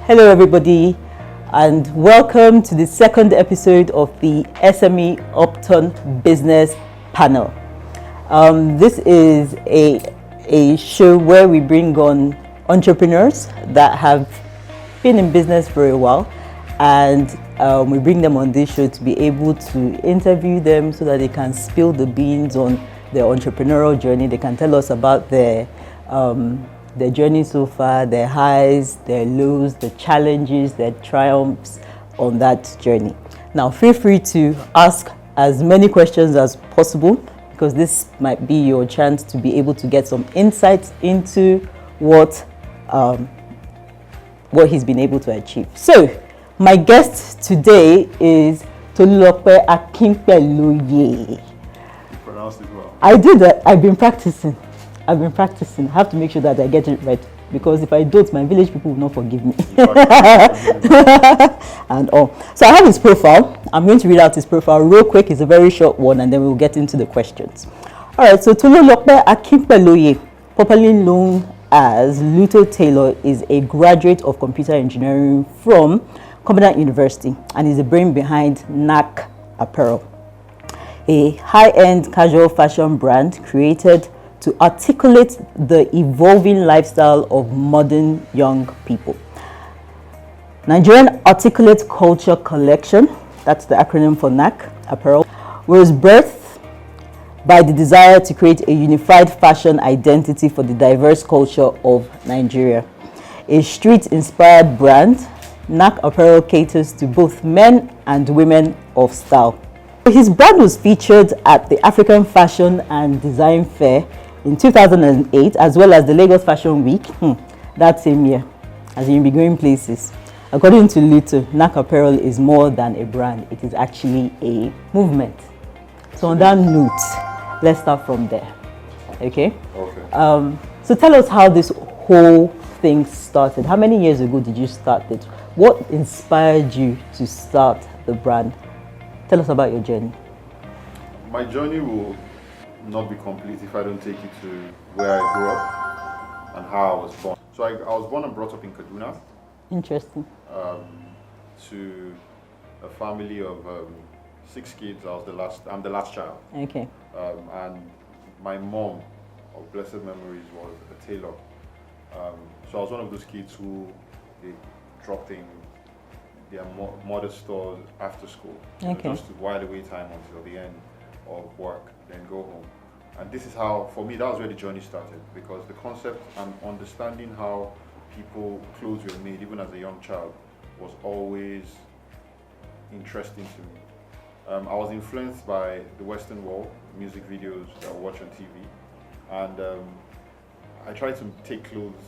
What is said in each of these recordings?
Hello everybody, and welcome to the second episode of the SmeUpturn Business Panel. This is a show where we bring on entrepreneurs that have been in business for a while, and we bring them on this show to be able to interview them so that they can spill the beans on their entrepreneurial journey. They can tell us about their journey so far, their highs, their lows, the challenges, their triumphs on that journey. Now, feel free to ask as many questions as possible, because this might be your chance to be able to get some insights into what he's been able to achieve. So, my guest today is Tolulope Akinpeloye. You pronounced it well. I did that. I've been practicing. I have to make sure that I get it right, because if I don't, my village people will not forgive me. And all. So I have his profile. I'm going to read out his profile real quick. It's a very short one, and then we'll get into the questions. All right. So Tolulope Akinpeloye, popularly known as Luto Taylor, is a graduate of computer engineering from Covenant University and is the brain behind NACK Apparel, a high-end casual fashion brand created to articulate the evolving lifestyle of modern young people. Nigerian Articulate Culture Kullection, that's the acronym for NACK Apparel, was birthed by the desire to create a unified fashion identity for the diverse culture of Nigeria. A street-inspired brand, NACK Apparel caters to both men and women of style. His brand was featured at the African Fashion and Design Fair in 2008, as well as the Lagos Fashion Week that same year, as you'll be going places. According to Luto, NACK Apparel is more than a brand, it is actually a movement. So on that note, let's start from there. Okay? Okay. So tell us how this whole thing started. How many years ago did you start it? What inspired you to start the brand? Tell us about your journey. My journey will not be complete if I don't take you to where I grew up and how I was born. So I was born and brought up in Kaduna. Interesting. To a family of 6 kids. I'm the last child. Okay. And my mom, of blessed memories, was a tailor. So I was one of those kids who they dropped in their mother's stores after school, Okay. just to while away time until the end of work, then go home. And this is how, for me, that was where the journey started, because the concept and understanding how clothes were made, even as a young child, was always interesting to me. I was influenced by the Western world, music videos that I watch on TV, and I tried to take clothes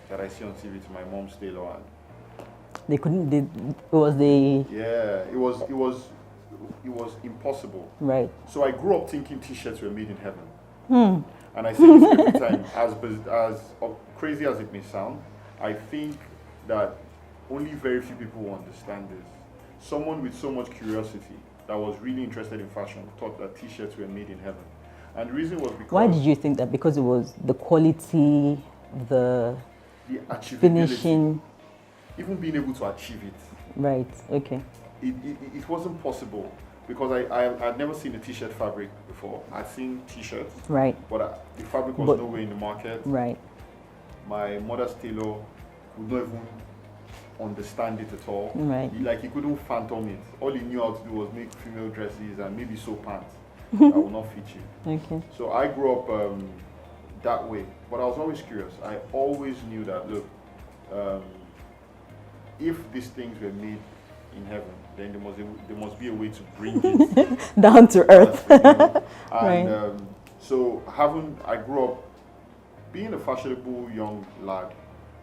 that I see on TV to my mom's tailor, and They couldn't. It was the yeah, it was impossible. right. So I grew up thinking T-shirts were made in heaven. And I say this every time, as crazy as it may sound, I think that only very few people will understand this. Someone with so much curiosity that was really interested in fashion thought that T-shirts were made in heaven. And the reason was because... Why did you think that? Because it was the quality, the achievability, finishing. even being able to achieve it. Right. Okay. It wasn't possible, because I'd never seen a T-shirt fabric before. I'd seen T-shirts, Right. but the fabric was nowhere in the market. Right. My mother's tailor could not even understand it at all. Right. He couldn't fathom it. All he knew how to do was make female dresses and maybe sew pants that will not fit you. Okay. So I grew up that way, but I was always curious. I always knew that, look, if these things were made in heaven, then there must be a way to bring it down to earth. And Right. so I grew up being a fashionable young lad,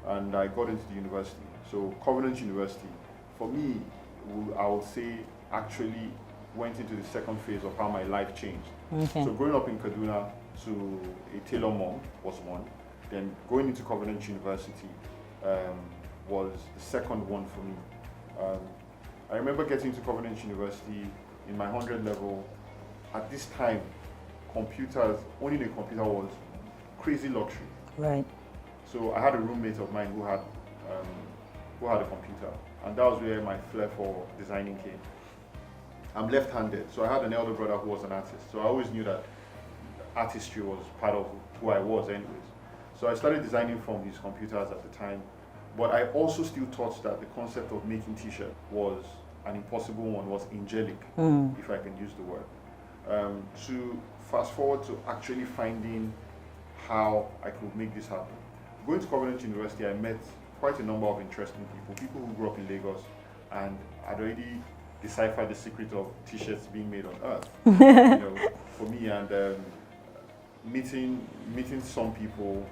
and I got into the university. So Covenant University, for me, I would say, actually went into the second phase of how my life changed. Okay. So growing up in Kaduna to a tailor mom was one. Then going into Covenant University was the second one for me. I remember getting to Covenant University in my 100 level. At this time, owning a computer was crazy luxury. Right. So I had a roommate of mine who had who had a computer, and that was where my flair for designing came. I'm left-handed, so I had an elder brother who was an artist, so I always knew that artistry was part of who I was anyways. So I started designing from his computers at the time, but I also still thought that the concept of making t-shirt was an impossible one, was angelic, if I can use the word. To fast forward to actually finding how I could make this happen. Going to Covenant University, I met quite a number of interesting people who grew up in Lagos and had already deciphered the secret of t-shirts being made on earth. For me, and meeting some people,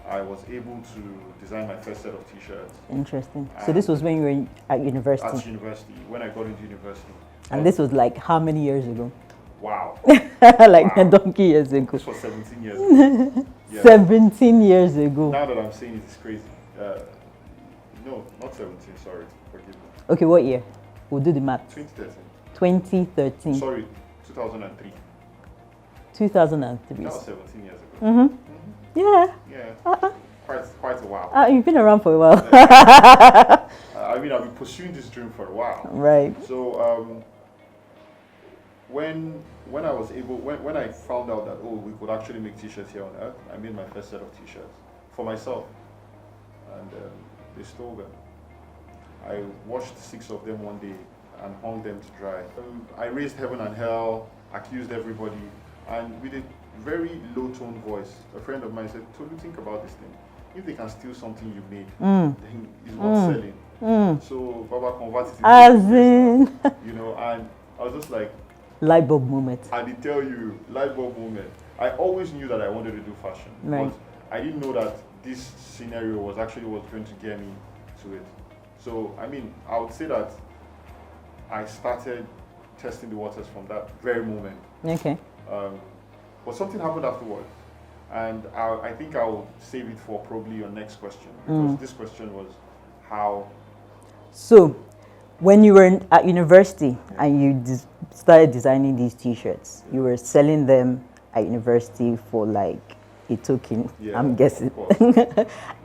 I was able to design my first set of t-shirts. Interesting. So this was when you were at university? At university, when I got into university. And this was like how many years ago? Wow. Like a donkey years ago. This was 17 years ago. Yeah. 17 years ago. Now that I'm saying it, it's crazy. No, not 17, sorry. Forgive me. Okay, what year? We'll do the math. 2013. 2013. Sorry, 2003. 2003. That was 17 years ago. Yeah. Yeah. Quite a while. You've been around for a while. I mean, I've been pursuing this dream for a while. Right. So when I was able, when I found out that we could actually make t-shirts here on Earth, I made my first set of t-shirts for myself, and they stole them. I washed 6 of them one day and hung them to dry. I raised heaven and hell, accused everybody, and with a very low-tone voice, a friend of mine said, "Tolu, think about this thing. If they can steal something you made, then it's worth selling." So Baba converted it As in, and I was just like, light bulb moment. I did tell you, light bulb moment. I always knew that I wanted to do fashion, right. But I didn't know that this scenario was actually what's going to get me to it. So, I mean, I would say that I started testing the waters from that very moment. Okay. But something happened afterwards, and I think I'll save it for probably your next question, because this question was how. So, when you were at university and you started designing these t-shirts, you were selling them at university for like a token, I'm guessing.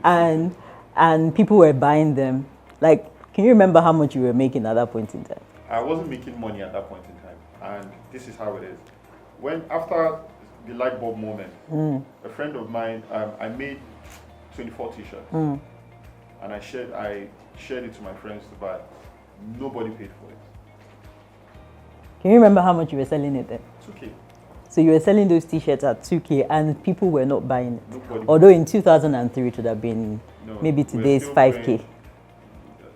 and people were buying them. Like, can you remember how much you were making at that point in time? I wasn't making money at that point in time, and this is how it is. After the light bulb moment, a friend of mine, I made 24 t-shirts, and I shared it to my friends to buy. Nobody paid for it. Can you remember how much you were selling it then? 2K. So you were selling those t-shirts at 2K and people were not buying it? Nobody. Although in 2003 it would have been maybe today's 5K.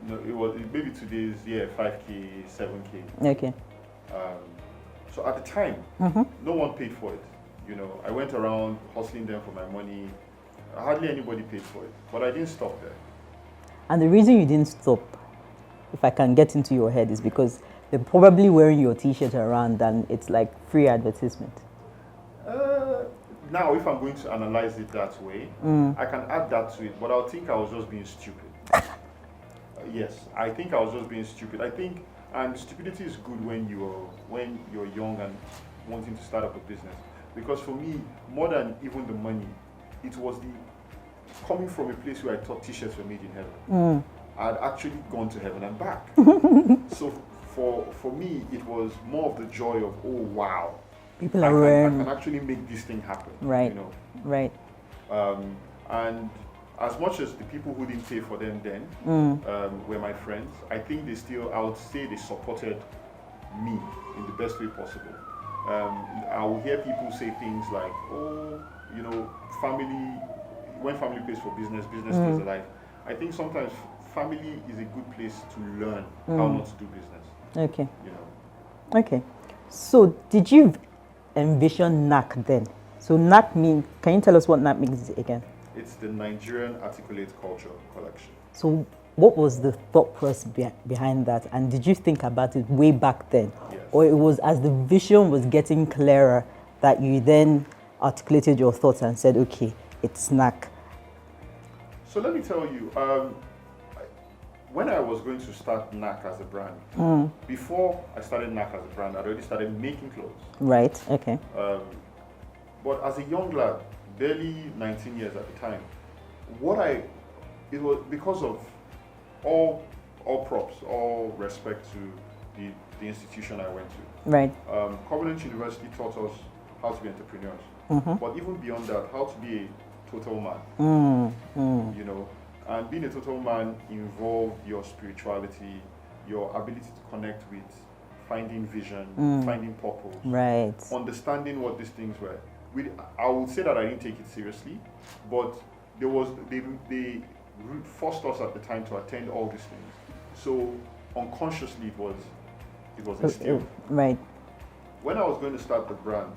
No, it was maybe today's 5K, 7K. Okay. So at the time, no one paid for it. I went around hustling them for my money. Hardly anybody paid for it, but I didn't stop there. And the reason you didn't stop, if I can get into your head, is because they're probably wearing your t-shirt around and it's like free advertisement. Now, if I'm going to analyze it that way, I can add that to it, but I'll think I was just being stupid. Yes, I think I was just being stupid. And stupidity is good when you're young and wanting to start up a business. Because for me, more than even the money, it was coming from a place where I thought t-shirts were made in heaven. I'd actually gone to heaven and back. So for me, it was more of the joy of, oh wow, people are wearing. I can actually make this thing happen. Right. Right. And as much as the people who didn't pay for them then were my friends, I think I would say they supported me in the best way possible. I will hear people say things like, when family pays for business, business stays alive. I think sometimes family is a good place to learn how not to do business. Okay. Okay. So did you envision NACK then? So NACK means, can you tell us what NACK means again? It's the Nigerian Articulate Culture Kullection. So what was the thought process behind that? And did you think about it way back then? Yes. Or it was as the vision was getting clearer that you then articulated your thoughts and said, okay, it's NACK? So let me tell you, when I was going to start NACK as a brand, before I started NACK as a brand, I already started making clothes. Right, okay. But as a young lad, barely 19 years at the time, it was because of all props, all respect to the institution I went to. Right. Covenant University taught us how to be entrepreneurs, but even beyond that, how to be a total man. You know, and being a total man involved your spirituality, your ability to connect with finding vision, finding purpose, right, understanding what these things were. I would say that I didn't take it seriously, but they forced us at the time to attend all these things. So unconsciously it was instilled. Right. When I was going to start the brand,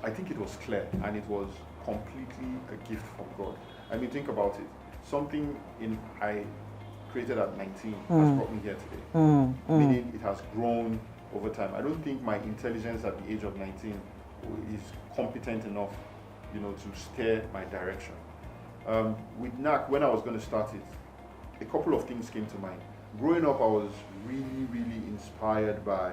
I think it was clear, and it was completely a gift from God. I mean, think about it. Something I created at 19 has brought me here today. Meaning it has grown over time. I don't think my intelligence at the age of 19 is competent enough, you know, to steer my direction. With NACK, when I was going to start it, a couple of things came to mind. Growing up, I was really, really inspired by,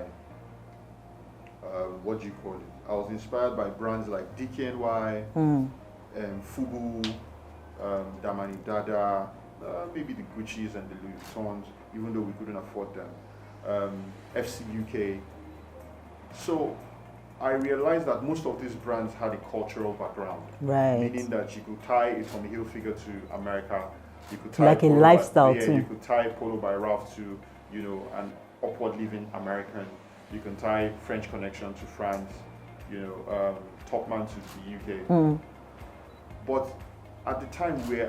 what do you call it? I was inspired by brands like DKNY, Fubu, Damani Dada, maybe the Gucci's and the Louis Vuittons, even though we couldn't afford them, FC UK. So I realized that most of these brands had a cultural background, right, meaning that you could tie a Tommy Hilfiger to America, you could tie like a lifestyle too. You could tie Polo by Ralph to, you know, an upward living American. You can tie French Connection to France, you know, Topman to the UK. But at the time, we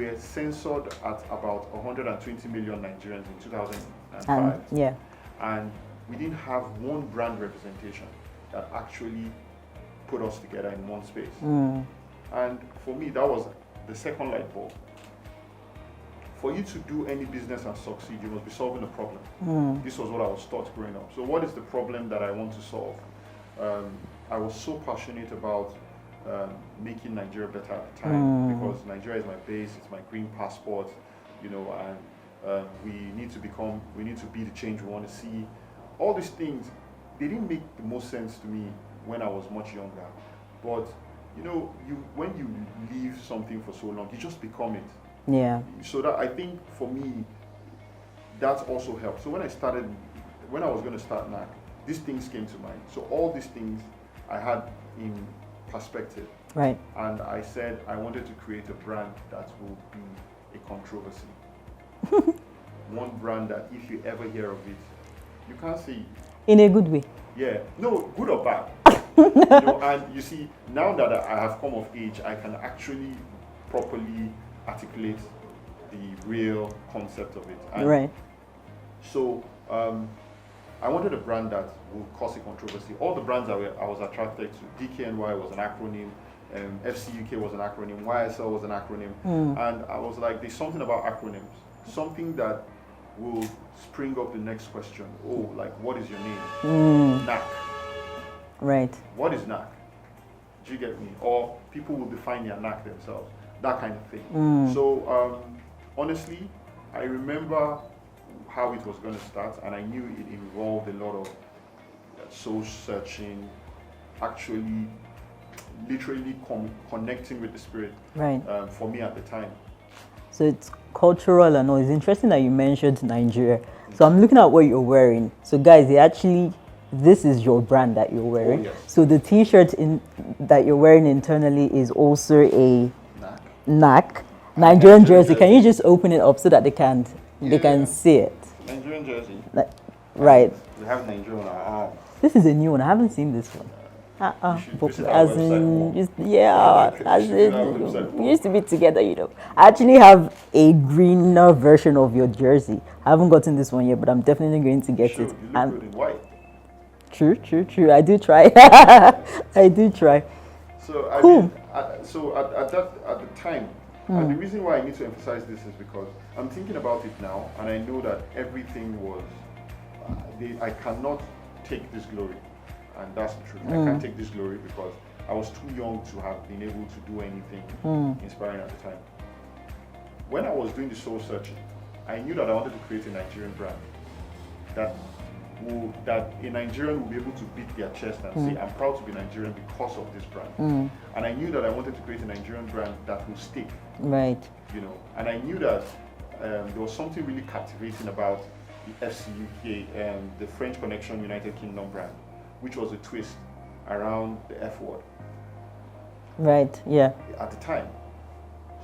were censored at about 120 million Nigerians in 2005. Yeah. And we didn't have one brand representation that actually put us together in one space. And for me, that was the second light bulb. For you to do any business and succeed, you must be solving a problem. This was what I was taught growing up. So what is the problem that I want to solve? I was so passionate about making Nigeria better at the time, because Nigeria is my base, it's my green passport, you know, and we need to be the change we want to see. All these things, they didn't make the most sense to me when I was much younger. But you know, when you leave something for so long, you just become it. Yeah. So that, I think for me, that also helped. So when I was going to start NACK, these things came to mind. So all these things I had in perspective. Right. And I said I wanted to create a brand that will be a controversy. One brand that if you ever hear of it, you can't say in a good way. Yeah, no, good or bad. You know, and you see, now that I have come of age, I can actually properly articulate the real concept of it. And right. So I wanted a brand that would cause a controversy. All the brands I was attracted to, DKNY was an acronym, FC UK was an acronym, YSL was an acronym, and I was like, there's something about acronyms, something that will spring up the next question. Oh, like, what is your name? NACK. Right. What is NACK? Do you get me? Or people will define their NACK themselves. That kind of thing. So honestly, I remember how it was going to start, and I knew it involved a lot of soul searching, actually, literally connecting with the spirit. Right. For me at the time. So it's cultural and all. It's interesting that you mentioned Nigeria. So I'm looking at what you're wearing. So guys, this is your brand that you're wearing. Oh, yes. So the T-shirt that you're wearing internally is also a NACK Nigerian jersey. Can you just open it up so that they can see it? Nigerian jersey. Right. We have Nigeria on our arm. This is a new one. I haven't seen this one. We used to be together, you know. I actually have a greener version of your jersey. I haven't gotten this one yet, but I'm definitely going to get it. You look good in white. True. I do try. I do try. So cool. At the time, and the reason why I need to emphasize this is because I'm thinking about it now, and I know that everything was. I cannot take this glory. And that's the truth. I can't take this glory because I was too young to have been able to do anything inspiring at the time. When I was doing the soul searching, I knew that I wanted to create a Nigerian brand that a Nigerian will be able to beat their chest and say, I'm proud to be Nigerian because of this brand. And I knew that I wanted to create a Nigerian brand that will stick. Right. You know, and I knew that there was something really captivating about the FCUK, the French Connection United Kingdom brand, which was a twist around the F word. Right, yeah. At the time.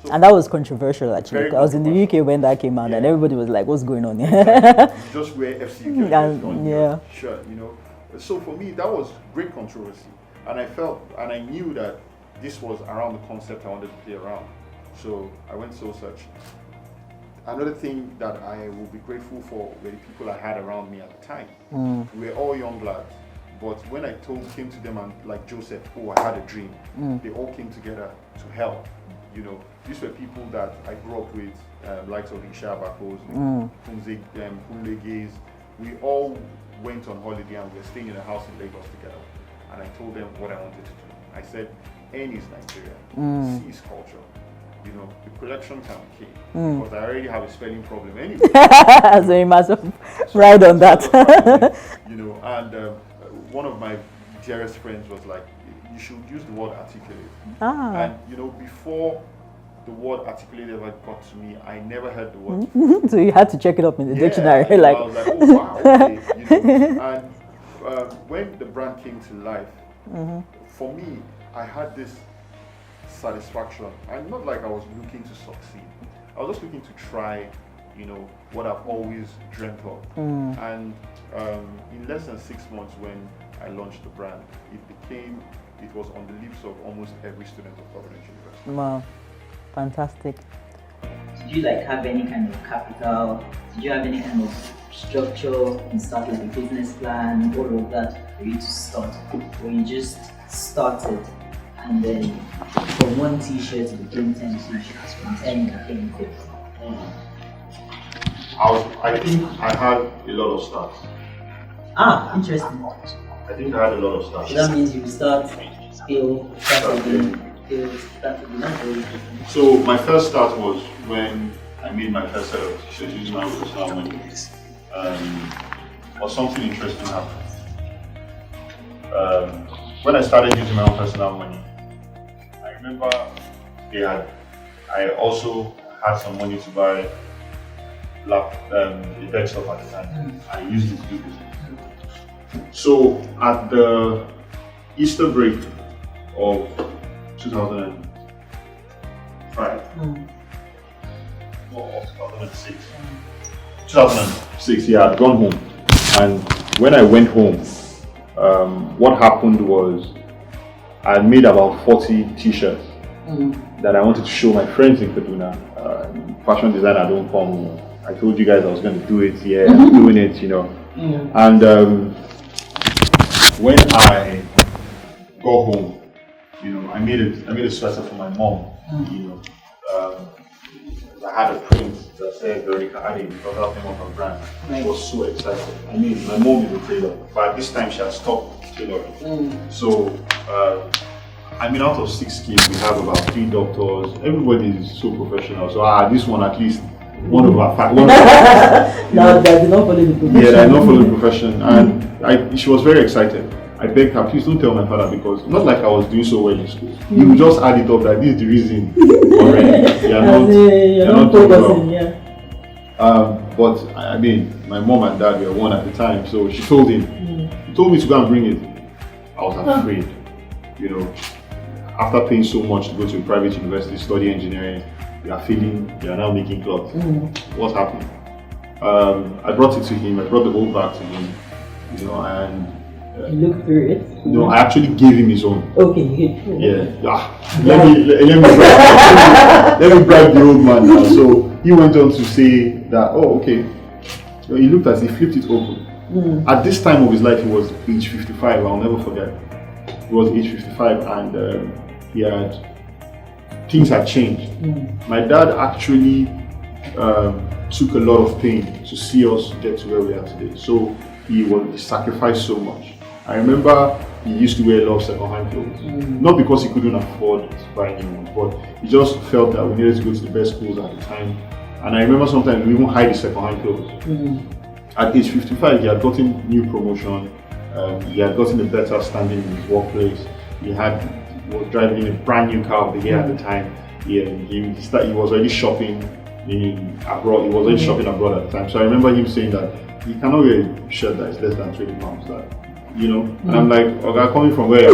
So and that was controversial actually. I was in the UK when that came out, and everybody was like, what's going on here? You just wear FCUK on your shirt, you know. So for me, that was great controversy. And I felt, and I knew that this was around the concept I wanted to play around. So I went soul searching. Another thing that I will be grateful for were the people I had around me at the time. We were all young lads. But when I came to them and like Joseph, oh, I had a dream, they all came together to help. You know, these were people that I grew up with, likes of Isha Bakos, Kunleges. We all went on holiday and we were staying in a house in Lagos together. And I told them what I wanted to do. I said, N is Nigeria, C is culture. You know, the collection can be key because I already have a spelling problem anyway. So you must ride on that. You know, and one of my dearest friends was like, you should use the word articulate. And you know, before the word articulate ever got to me, I never heard the word. So you had to check it up in the dictionary. Like, I was like, oh wow, okay. You know? And when the brand came to life, for me, I had this satisfaction. And not like I was looking to succeed. I was just looking to try, you know, what I've always dreamt of. And in less than 6 months when I launched the brand, it was on the lips of almost every student of Providence University. Wow, fantastic. Did you like have any kind of capital? Did you have any kind of structure and start like a business plan, all of that for you to start? Or you just started and then from one t-shirt it became 10 t-shirts, from 10 it became 50? I think I had a lot of starts. Interesting. I think I had a lot of starts. So that means you start, start again. So my first start was when I made my first set of t-shirts using my own personal money. Or something interesting happened. When I started using my own personal money, I remember I also had some money to buy the tech stuff at the time. I used it to do business. So at the Easter break of 2005 or 2006. 2006, yeah, I'd gone home. And when I went home, what happened was I made about 40 t-shirts that I wanted to show my friends in Kaduna. Fashion designer don't come. I told you guys I was going to do it. Yeah, I'm doing it, you know. And when I got home, you know, I made a sweater for my mom. You know, I had a print that said Veronica Adi because that came off her brand. I was so excited. I mean, my mom is a tailor, but at this time she had stopped tailoring. So, I mean, out of 6 kids, we have about 3 doctors. Everybody is so professional. So, this one at least 1 over 5. Now they did not follow the profession. Yeah, they did not follow the profession, and she was very excited. I begged her, please don't tell my father because not like I was doing so well in school. He would just add it up that this is the reason already. You're not focusing, but I mean, my mom and dad were one at the time, so she told him. He told me to go and bring it. I was afraid, you know. After paying so much to go to a private university, study engineering, you are now making clothes. What's happening? I brought it to him. I brought the whole bag to him, you know, and. You looked through it? No, I actually gave him his own. Okay. Let me bribe the old man now. So he went on to say that, oh, okay. So he looked as he flipped it open. At this time of his life, he was age 55. I'll never forget. He was age 55, and things had changed. My dad actually took a lot of pain to see us get to where we are today. So he sacrificed so much. I remember he used to wear a lot of second-hand clothes. Not because he couldn't afford to buy new ones, but he just felt that we needed to go to the best schools at the time. And I remember sometimes we even hide his second-hand clothes. At age 55, he had gotten new promotion. He had gotten a better standing in his workplace. He was driving a brand new car of the year at the time. He was already shopping in abroad. He wasn't shopping abroad at the time. So I remember him saying that he cannot wear a shirt that is less than 20 pounds. That, you know, and I'm like, okay, coming from where?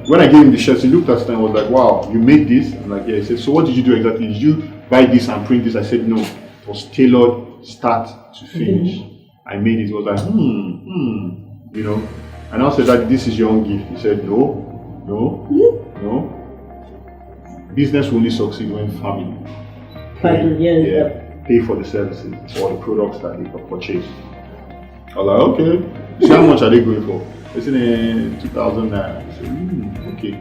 When I gave him the shirts, he looked at it and was like, wow, you made this? I'm like, yeah. He said, so what did you do exactly? Did you buy this and print this? I said, no, it was tailored start to finish. I made it. It was like, you know. And I said that this is your own gift. He said, no. Business will only succeed when family pay for the services or the products that they purchase. I was like, okay. So how much are they going for? It's in 2,000 naira. I said, okay.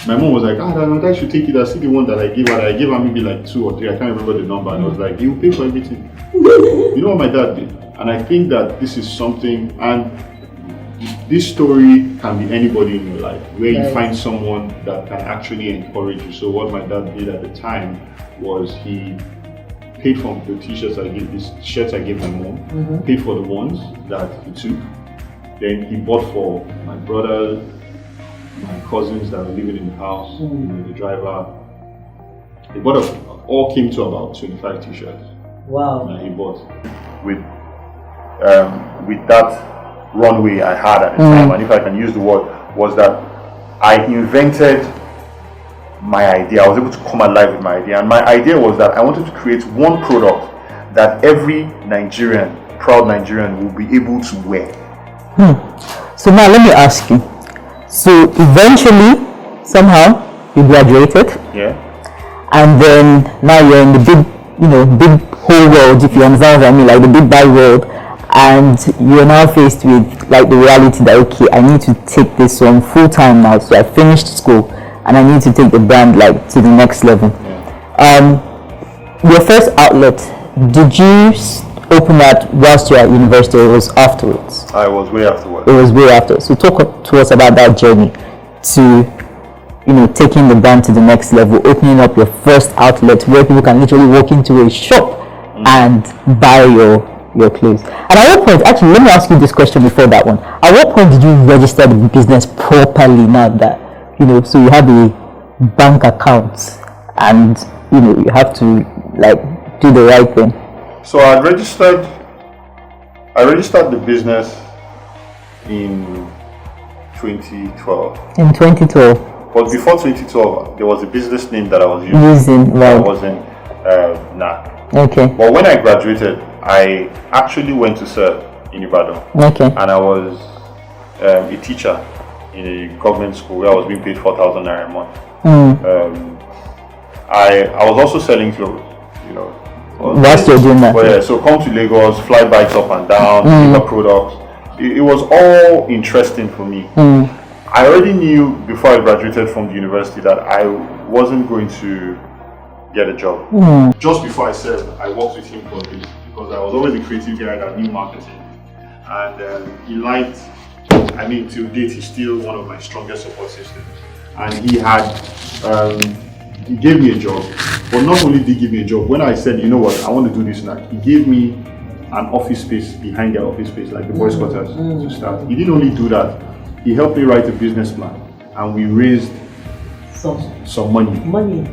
My mom was like, I should take it. I see the one that I gave her. I gave her maybe like 2 or 3. I can't remember the number. And I was like, you pay for everything. You know what my dad did? And I think that this is something, and this story can be anybody in your life, where you find someone that can actually encourage you. So what my dad did at the time was he paid for the t-shirts I gave, these shirts I gave my mom, paid for the ones that he took. Then he bought for my brother, my cousins that were living in the house, the driver. He bought all came to about 25 t-shirts. Wow. And he bought with that runway I had at the time, and if I can use the word, was that I invented my idea. I was able to come alive with my idea, and my idea was that I wanted to create one product that every Nigerian, proud Nigerian, will be able to wear. So now let me ask you. So eventually, somehow, you graduated. Yeah. And then now you're in the big whole world, if you understand what I mean, like the big bad world. And you're now faced with like the reality that, okay, I need to take this on full time now. So I finished school and I need to take the brand like to the next level. Your first outlet, did you open that whilst you were at university, or it was afterwards? I was way afterwards. It was way afterwards. So talk to us about that journey to, taking the brand to the next level, opening up your first outlet where people can literally walk into a shop and buy your clothes. And at what point, actually, let me ask you this question before that one. At what point did you register the business properly now that, so you have a bank account and, you have to like do the right thing? So I registered the business in 2012. In 2012. But before 2012, there was a business name that I was using. Right. That wasn't NACK. Okay. But when I graduated, I actually went to serve in Ibadan. Okay. And I was a teacher in a government school where I was being paid 4,000 naira a month. I was also selling clothes, Whilst you're doing that. But yeah, so come to Lagos, fly bikes up and down, deliver products. It was all interesting for me. I already knew before I graduated from the university that I wasn't going to get a job. Just before I served, I worked with him for a bit because I was always a creative guy that knew marketing. And he liked, till date, he's still one of my strongest support systems. And he gave me a job. But not only did he give me a job, when I said, you know what, I want to do this now, he gave me an office space behind their office space, like the boys' quarters, to start. He didn't only do that, he helped me write a business plan. And we raised some money.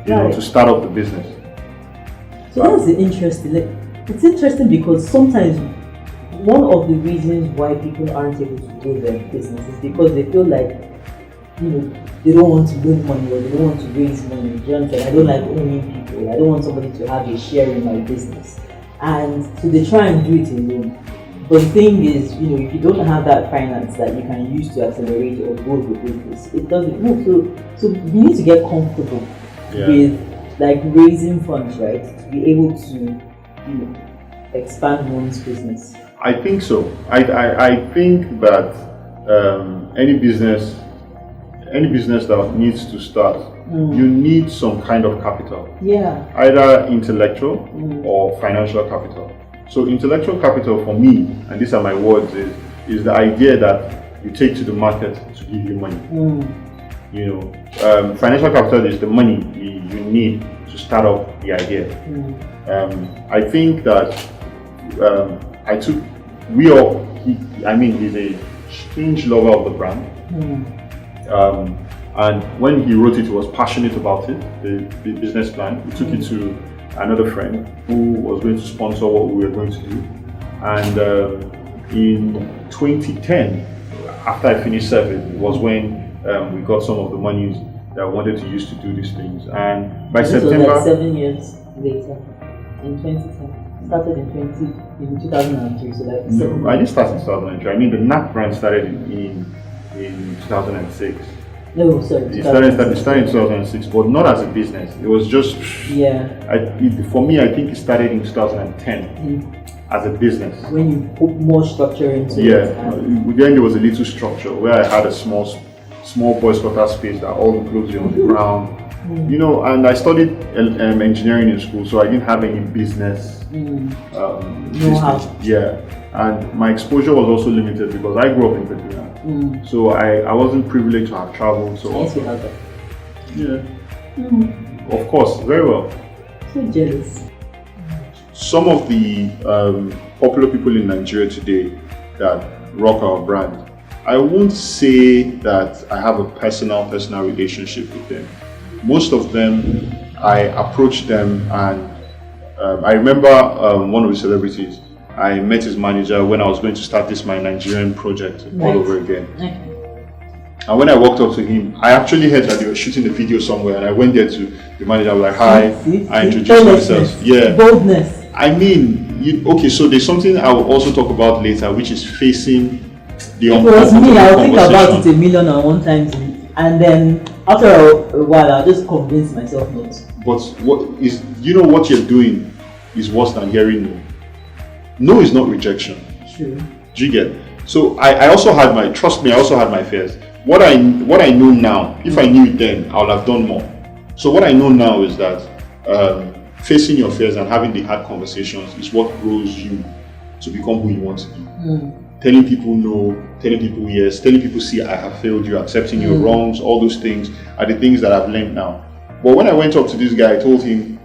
To start up the business. So that's interesting. It's interesting because sometimes one of the reasons why people aren't able to grow their business is because they feel like, they don't want to lose money or they don't want to raise money. I don't like owning people. I don't want somebody to have a share in my business. And so they try and do it alone. But the thing is, if you don't have that finance that you can use to accelerate or grow the business, it doesn't move. So you need to get comfortable with like raising funds, right, to be able to expand one's business. I think so. I think that any business that needs to start, you need some kind of capital. Yeah. Either intellectual or financial capital. So intellectual capital for me, and these are my words, is the idea that you take to the market to give you money. Financial capital is the money you need to start up the idea. I think that he's a strange lover of the brand. And when he wrote it, he was passionate about it, the business plan. He took it to another friend who was going to sponsor what we were going to do. And in 2010, after I finished serving, was when we got some of the monies that I wanted to use to do these things. And by September, was like 7 years later, in 2010. Started in 2003, so like no, I didn't start in 2003. I mean, the NACK brand started in 2006. No, sorry. It started in 2006, but not as a business. It was just for me, I think it started in 2010 as a business. When you put more structure into it. Yeah, then there was a little structure where I had a small boys' quarter space that all the clothes were on the ground. You know, and I studied engineering in school, so I didn't have any business know-how. Yeah, and my exposure was also limited because I grew up in Kaduna, so I wasn't privileged to have traveled. So yes, we have that. Yeah, of course, very well. So jealous. Some of the popular people in Nigeria today that rock our brand, I won't say that I have a personal relationship with them. Most of them, I approach them, and I remember one of the celebrities, I met his manager when I was going to start my Nigerian project all over again. And when I walked up to him, I actually heard that they were shooting the video somewhere, and I went there to the manager. I was like, "Hi," I introduced myself. Yeah, boldness. I mean, okay, so there's something I will also talk about later, which is facing the It was me. I'll think about it 1,000,001 times, and then after a while, I'll just convince myself not. But what is, what you're doing is worse than hearing no. No is not rejection. True. Do you get? So I also had trust me, I also had my fears. What I know now, if I knew it then, I would have done more. So what I know now is that facing your fears and having the hard conversations is what grows you to become who you want to be. Telling people no, telling people yes, telling people see I have failed you, accepting your wrongs, all those things are the things that I've learned now. But when I went up to this guy, I told him,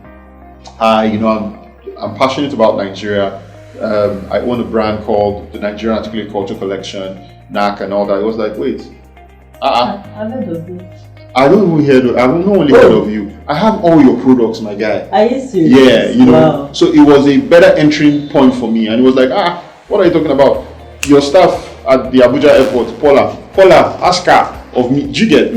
I'm passionate about Nigeria. I own a brand called the Nigerian Articulate Culture Kullection, NACK and all that. It was like, wait, I've heard of you. I don't even hear. I don't only heard of you. I have all your products, my guy. Are you serious? Yeah, Wow. So it was a better entry point for me, and it was like, what are you talking about? Your staff at the Abuja airport, Paula, ask her of me. Do you get?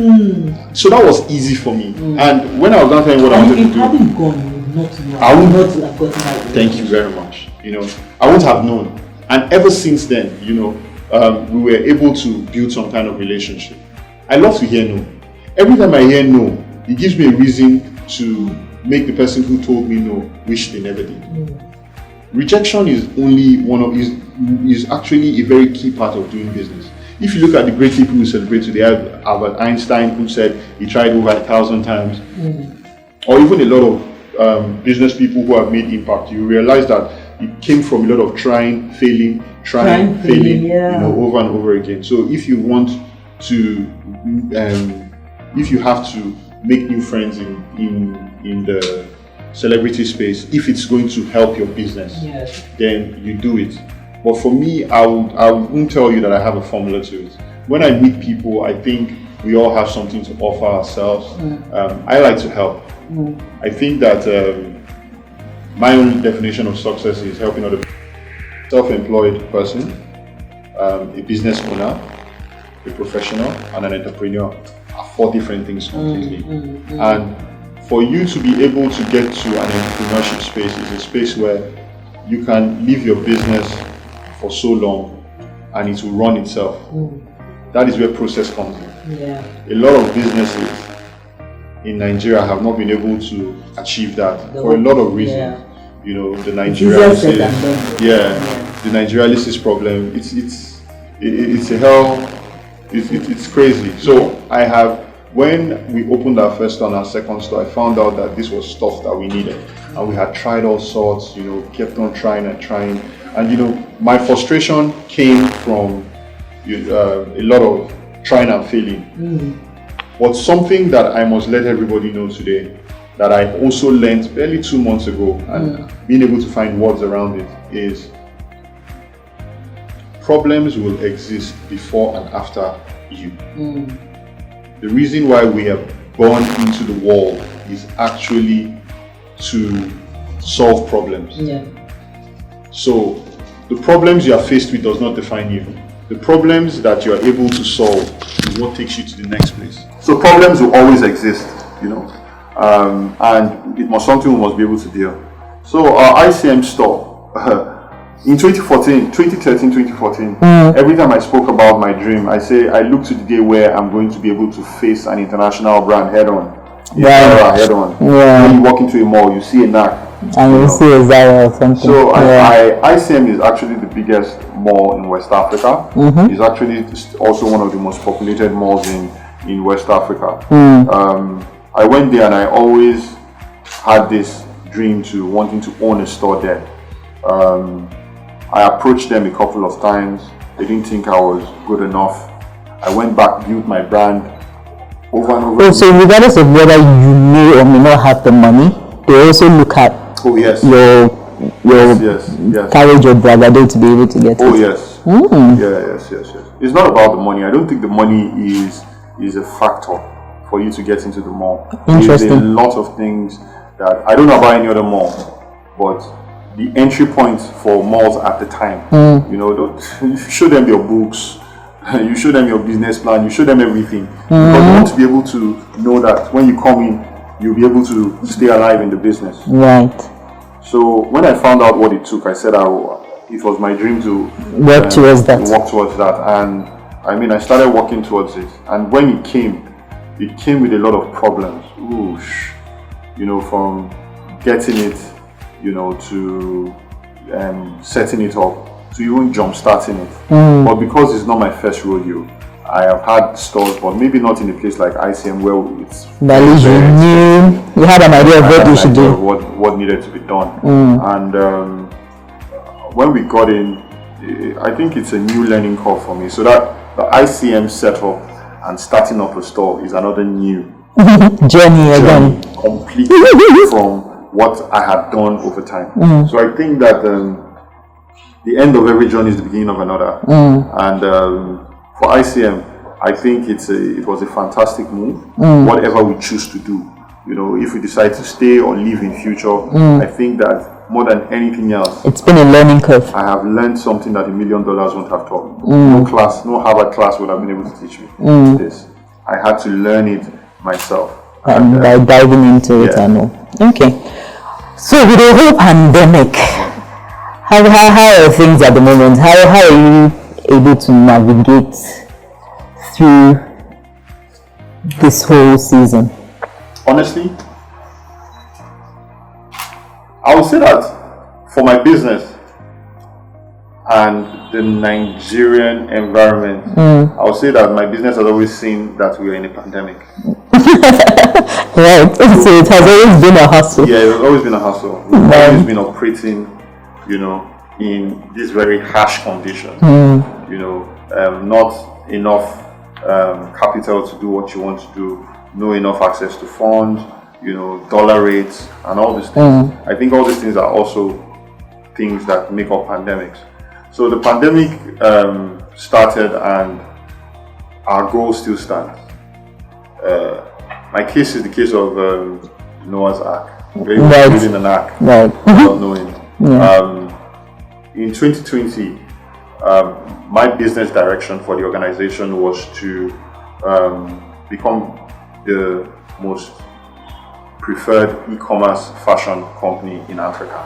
So that was easy for me. And when I was done telling what I wanted to do, hadn't gone, you would not know. I would not have gotten that. Thank you very much. I wouldn't have known. And ever since then, we were able to build some kind of relationship. I love to hear no. Every time I hear no, it gives me a reason to make the person who told me no wish they never did. Rejection is only is actually a very key part of doing business. If you look at the great people who celebrate today, Albert Einstein, who said he tried over 1,000 times, or even a lot of business people who have made impact, you realize that it came from a lot of trying, failing, over and over again. So if you want to, if you have to make new friends in the celebrity space, if it's going to help your business, then you do it. But for me, I wouldn't tell you that I have a formula to it. When I meet people, I think we all have something to offer ourselves. I like to help. I think that my own definition of success is helping other people. Self-employed person, a business owner, a professional, and an entrepreneur are 4 different things completely. And for you to be able to get to an entrepreneurship space is a space where you can leave your business for so long and it will run itself. That is where process comes in. A lot of businesses in Nigeria have not been able to achieve that for a lot of reasons. The Nigerialysis, the Nigerialysis problem. It's a hell. It's crazy. So when we opened our first store and our second store, I found out that this was stuff that we needed, and we had tried all sorts. Kept on trying and trying, and my frustration came from a lot of trying and failing. But something that I must let everybody know today, that I also learned barely 2 months ago, and being able to find words around it, is problems will exist before and after you. the reason why we have gone into the world is actually to solve problems. Yeah. So the problems you are faced with does not define you. The problems that you are able to solve is what takes you to the next place. So problems will always exist, and it must something we must be able to deal. So our ICM store, in 2013, 2014, every time I spoke about my dream, I say I look to the day where I'm going to be able to face an international brand head on. Head on. Yeah. When you walk into a mall, you see a NACK. And you see a Zara or something. So ICM is actually the biggest mall in West Africa. It's actually also one of the most populated malls in West Africa. I went there and I always had this dream to wanting to own a store there. I approached them a couple of times. They didn't think I was good enough. I went back, built my brand over and over. So regardless of whether you may or may not have the money, they also look at yes. your courage or bravado to be able to get it. Yes. Yes. It's not about the money. I don't think the money is a factor for you to get into the mall. Interesting. There's a lot of things that I don't know about any other mall, but the entry point for malls at the time, you show them your books, you show them your business plan, you show them everything, because you want to be able to know that when you come in, you'll be able to stay alive in the business. Right. So when I found out what it took, I said it was my dream to work towards that. And I started working towards it. And when it came with a lot of problems. From getting it, to setting it up, to even jump starting it. But because it's not my first rodeo, I have had stores, but maybe not in a place like ICM where it's you had an idea of what you should do, what needed to be done. And when we got in, I think it's a new learning curve for me. So that the ICM setup and starting up a store is another new journey again, completely from what I had done over time. So I think that the end of every journey is the beginning of another. And for ICM, I think it was a fantastic move. Whatever we choose to do, if we decide to stay or leave in future, I think that more than anything else, it's been a learning curve. I have learned something that $1 million won't have taught me. No Harvard class would have been able to teach me this. I had to learn it myself. And by diving into it, I know. Okay. So with the whole pandemic, how are things at the moment? How are you able to navigate through this whole season? Honestly, I would say that for my business and the Nigerian environment, I would say that my business has always seen that we are in a pandemic. Right. So it has always been a hustle. Yeah, it has always been a hustle. We've always been operating, in these very harsh conditions. Not enough capital to do what you want to do, no enough access to funds, dollar rates and all these things. I think all these things are also things that make up pandemics. So the pandemic started and our goal still stands. My case is the case of Noah's Ark. Building an ark, not knowing. In 2020, my business direction for the organization was to become the most preferred e-commerce fashion company in Africa.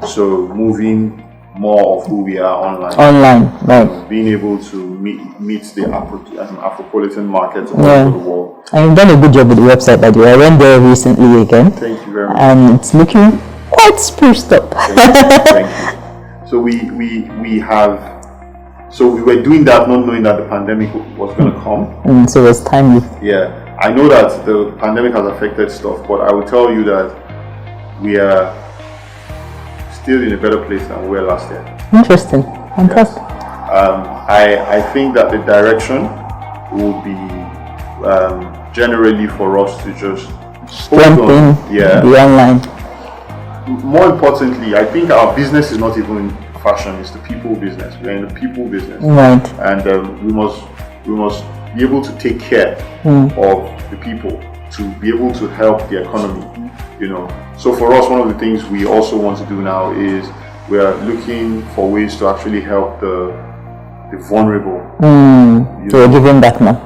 So moving more of who we are online, right? Being able to meet the Afropolitan markets all over the world. And you've done a good job with the website, by the way. I went there recently again. Thank you very much. And it's looking quite spruced up. Thank you. So we were doing that, not knowing that the pandemic was going to come. So it's timely. Yeah, I know that the pandemic has affected stuff, but I will tell you that we are still in a better place than we were last year. Interesting. Fantastic. I think that the direction will be generally for us to just strengthen the online. More importantly, I think our business is not even fashion; it's the people business. We're in the people business, right? And we must be able to take care of the people, to be able to help the economy, you know. So for us, one of the things we also want to do now is we are looking for ways to actually help the vulnerable. So you're giving back now?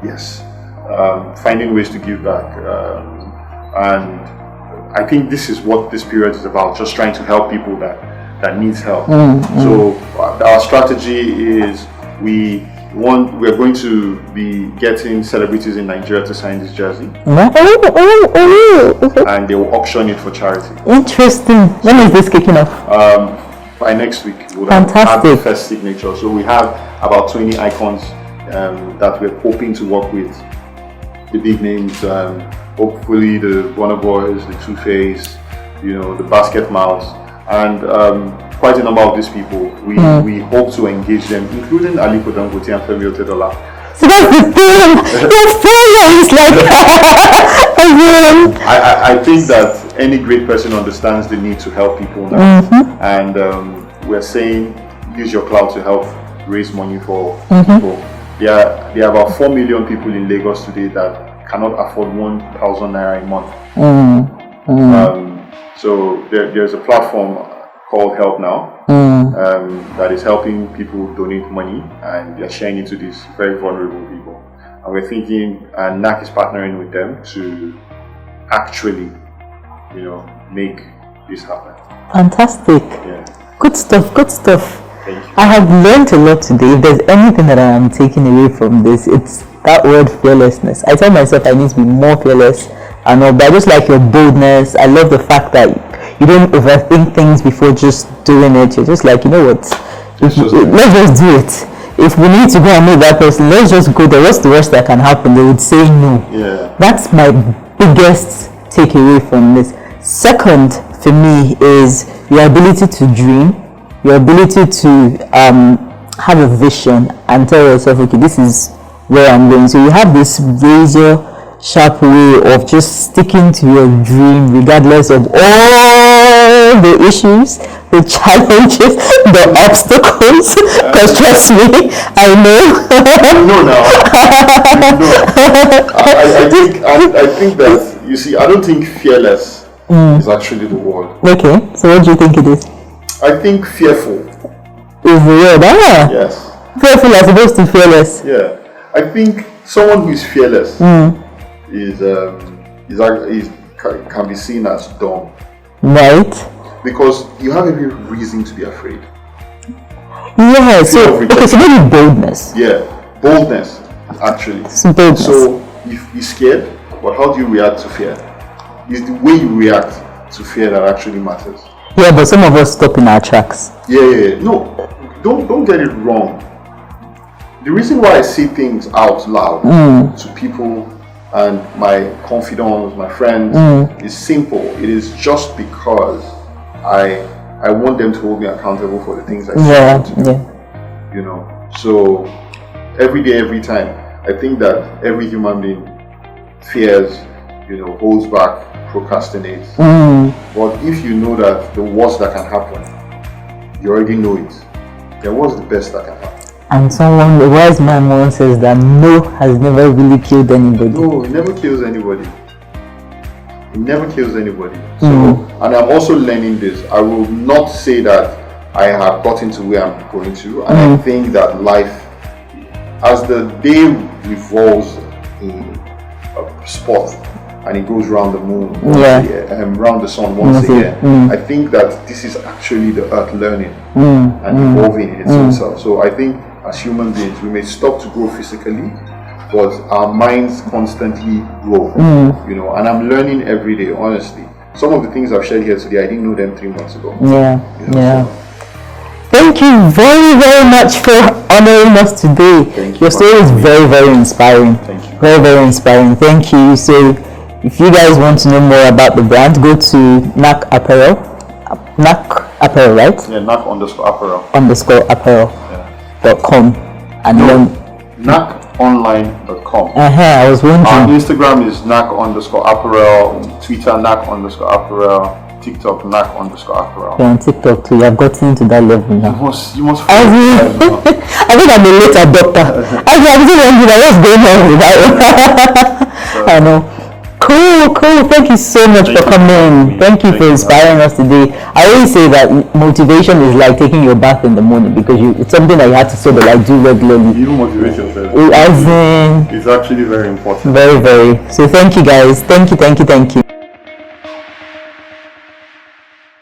Yes. Finding ways to give back. And I think this is what this period is about, just trying to help people that needs help. So our strategy is we're going to be getting celebrities in Nigeria to sign this jersey, and they will auction it for charity. Interesting. When is this kicking off? By next week, we'll Fantastic. have the first signature. So we have about 20 icons that we're hoping to work with the big names. Hopefully the Burna Boys, the Two Face, you know, the Basket Mouths, and quite a number of these people. We hope to engage them, including Aliko Dangote and Femi Otedola. So that's the thing. Your followers I think that any great person understands the need to help people now, and we're saying use your clout to help raise money for people. There are about 4 million people in Lagos today that cannot afford 1,000 naira a month. So there's a platform called Help Now that is helping people donate money, and they're sharing it to these very vulnerable people. And we're thinking, and NACK is partnering with them to actually, you know, make this happen. Fantastic. Yeah. Good stuff. Thank you. I have learned a lot today. If there's anything that I am taking away from this, it's that word fearlessness. I tell myself I need to be more fearless. I know, but I just like your boldness. I love the fact that you don't overthink things before just doing it. You're just like, you know what? Let's just do it. If we need to go and meet that person, let's just go there. What's the worst that can happen? They would say no. Yeah. That's my biggest takeaway from this. Second, for me, is your ability to dream, your ability to have a vision and tell yourself, okay, this is where I'm going. So you have this razor sharp way of just sticking to your dream regardless of all the issues, the challenges, the obstacles. Because trust me, I know. No, now. I think that, you see, I don't think fearless is actually the word. Okay, so what do you think it is? I think fearful. Is the word? Yes. Fearful as opposed to fearless. Yeah. I think someone who is fearless can be seen as dumb. Right. Because you have every reason to be afraid. Yeah, so maybe boldness. Yeah, boldness, actually. Boldness. So, if you're scared, but how do you react to fear? It's the way you react to fear that actually matters. Yeah, but some of us stop in our tracks. Yeah. No, don't get it wrong. The reason why I say things out loud to people and my confidants, my friends, is simple. It is just because I want them to hold me accountable for the things I say to do. Yeah. You know, so every day, every time, I think that every human being fears, you know, holds back, procrastinates. But if you know that the worst that can happen, you already know it, then what's the best that can happen? And a wise man once says that no has never really killed anybody. No, it never kills anybody. It never kills anybody. So, and I'm also learning this. I will not say that I have gotten to where I'm going to, and I think that life, as the day revolves in a sport and it goes round the moon once a year, round the sun once a year, I think that this is actually the earth learning and evolving in its own self. So I think as human beings, we may stop to grow physically, but our minds constantly grow, you know, and I'm learning every day, honestly. Some of the things I've shared here today, I didn't know them 3 months ago. So. Thank you very, very much for honoring us today. Thank you. Your story is very, very inspiring. Thank you. Very, very inspiring. Thank you. So, if you guys want to know more about the brand, go to NACK Apparel. NACK Apparel, right? Yeah, NACK_apparel. _apparel.com and then NACKonline.com. I was wondering. Our Instagram is NACK_apparel, Twitter NACK_apparel, TikTok, NACK_Apparel. You're on TikTok too. You have gotten to that level now. You must I think I'm a late adopter. I was wondering what's going on with that. I know. Cool. Thank you so much for coming. Thank you for inspiring us today. I always say that motivation is like taking your bath in the morning because it's something that you have to sort of like do regularly. You motivate yourself. As in, it's actually very important. Very. So thank you guys. Thank you.